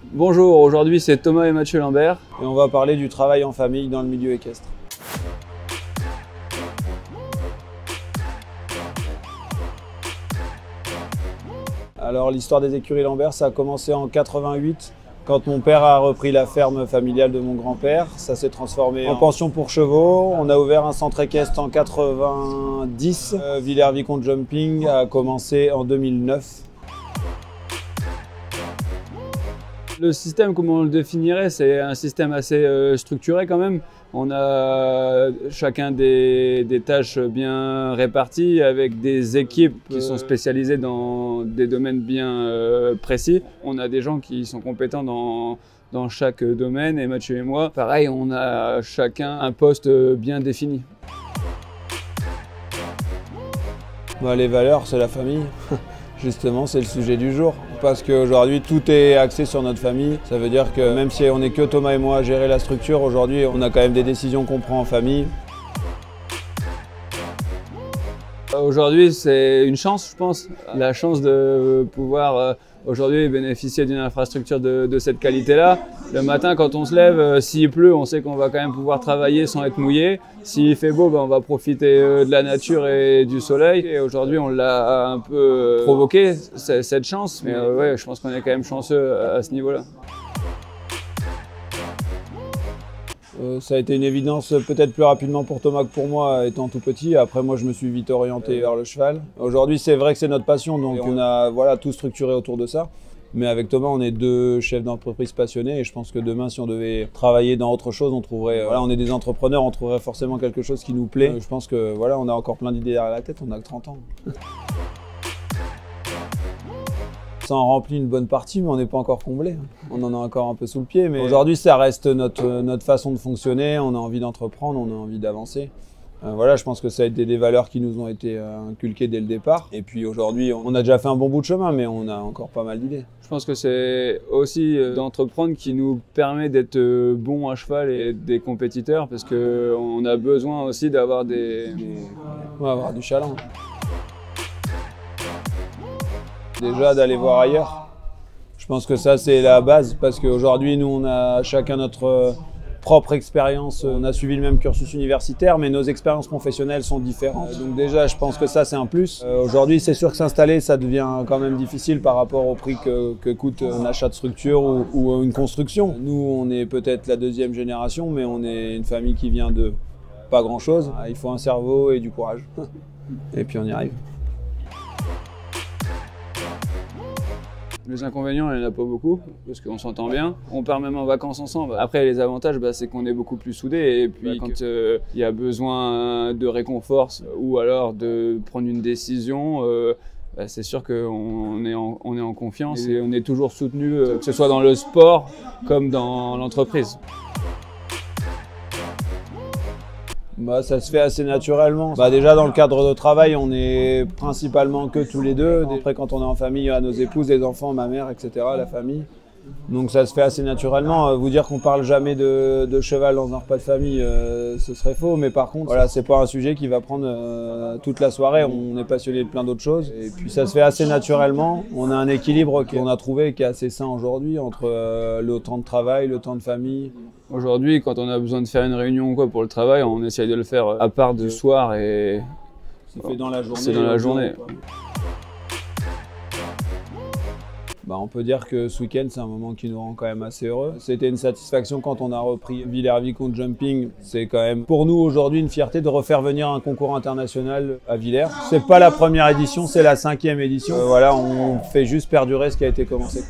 Bonjour, aujourd'hui c'est Thomas et Mathieu Lambert. Et on va parler du travail en famille dans le milieu équestre. Alors l'histoire des écuries Lambert, ça a commencé en 88, quand mon père a repris la ferme familiale de mon grand-père. Ça s'est transformé en pension pour chevaux. On a ouvert un centre équestre en 90. Villers-Vicomte Jumping a commencé en 2009. Le système, comment on le définirait, c'est un système assez structuré quand même. On a chacun des tâches bien réparties avec des équipes qui sont spécialisées dans des domaines bien précis. On a des gens qui sont compétents dans chaque domaine et Mathieu et moi, pareil, on a chacun un poste bien défini. Les valeurs, c'est la famille. Justement, c'est le sujet du jour. Parce qu'aujourd'hui, tout est axé sur notre famille. Ça veut dire que même si on n'est que Thomas et moi à gérer la structure, aujourd'hui, on a quand même des décisions qu'on prend en famille. Aujourd'hui, c'est une chance, je pense. La chance de pouvoir aujourd'hui bénéficier d'une infrastructure de cette qualité-là. Le matin, quand on se lève, s'il pleut, on sait qu'on va quand même pouvoir travailler sans être mouillé. S'il fait beau, on va profiter de la nature et du soleil. Et aujourd'hui, on l'a un peu provoqué, cette chance. Mais ouais, je pense qu'on est quand même chanceux à ce niveau-là. Ça a été une évidence peut-être plus rapidement pour Thomas que pour moi étant tout petit. Après moi je me suis vite orienté vers le cheval. Aujourd'hui c'est vrai que c'est notre passion, donc on a tout structuré autour de ça. Mais avec Thomas on est deux chefs d'entreprise passionnés et je pense que demain si on devait travailler dans autre chose on trouverait, on est des entrepreneurs, on trouverait forcément quelque chose qui nous plaît. Je pense que on a encore plein d'idées derrière la tête, on a que 30 ans. Ça en remplit une bonne partie, mais on n'est pas encore comblé. On en a encore un peu sous le pied. Mais aujourd'hui, ça reste notre façon de fonctionner. On a envie d'entreprendre, on a envie d'avancer. Je pense que ça a été des valeurs qui nous ont été inculquées dès le départ. Et puis aujourd'hui, on a déjà fait un bon bout de chemin, mais on a encore pas mal d'idées. Je pense que c'est aussi d'entreprendre qui nous permet d'être bons à cheval et des compétiteurs, parce qu'on a besoin aussi d'avoir avoir du chaland. Déjà d'aller voir ailleurs. Je pense que ça c'est la base parce qu'aujourd'hui nous on a chacun notre propre expérience. On a suivi le même cursus universitaire mais nos expériences professionnelles sont différentes. Donc déjà je pense que ça c'est un plus. Aujourd'hui c'est sûr que s'installer ça devient quand même difficile par rapport au prix que coûte un achat de structure ou une construction. Nous on est peut-être la deuxième génération mais on est une famille qui vient de pas grand chose. Il faut un cerveau et du courage. Et puis on y arrive. Les inconvénients, il n'y en a pas beaucoup, parce qu'on s'entend bien. On part même en vacances ensemble. Après, les avantages, c'est qu'on est beaucoup plus soudés. Et puis, quand il y a besoin de réconfort ou alors de prendre une décision, c'est sûr qu'on est en confiance et on est toujours soutenu, que ce soit dans le sport comme dans l'entreprise. Ça se fait assez naturellement. Déjà dans le cadre de travail, on est principalement que tous les deux. Après quand on est en famille, il y a nos épouses, les enfants, ma mère, etc., la famille. Donc ça se fait assez naturellement. Vous dire qu'on parle jamais de cheval dans un repas de famille, ce serait faux. Mais par contre, c'est pas un sujet qui va prendre toute la soirée. On est passionné de plein d'autres choses. Et puis ça se fait assez naturellement. On a un équilibre qu'on a trouvé qui est assez sain aujourd'hui entre le temps de travail, le temps de famille. Aujourd'hui, quand on a besoin de faire une réunion ou quoi pour le travail, on essaye de le faire à part du soir et c'est fait dans la journée. C'est dans la journée. On peut dire que ce week-end, c'est un moment qui nous rend quand même assez heureux. C'était une satisfaction quand on a repris Villers-Vicomte Jumping. C'est quand même pour nous aujourd'hui une fierté de refaire venir un concours international à Villers. C'est pas la première édition, c'est la 5e édition. On fait juste perdurer ce qui a été commencé.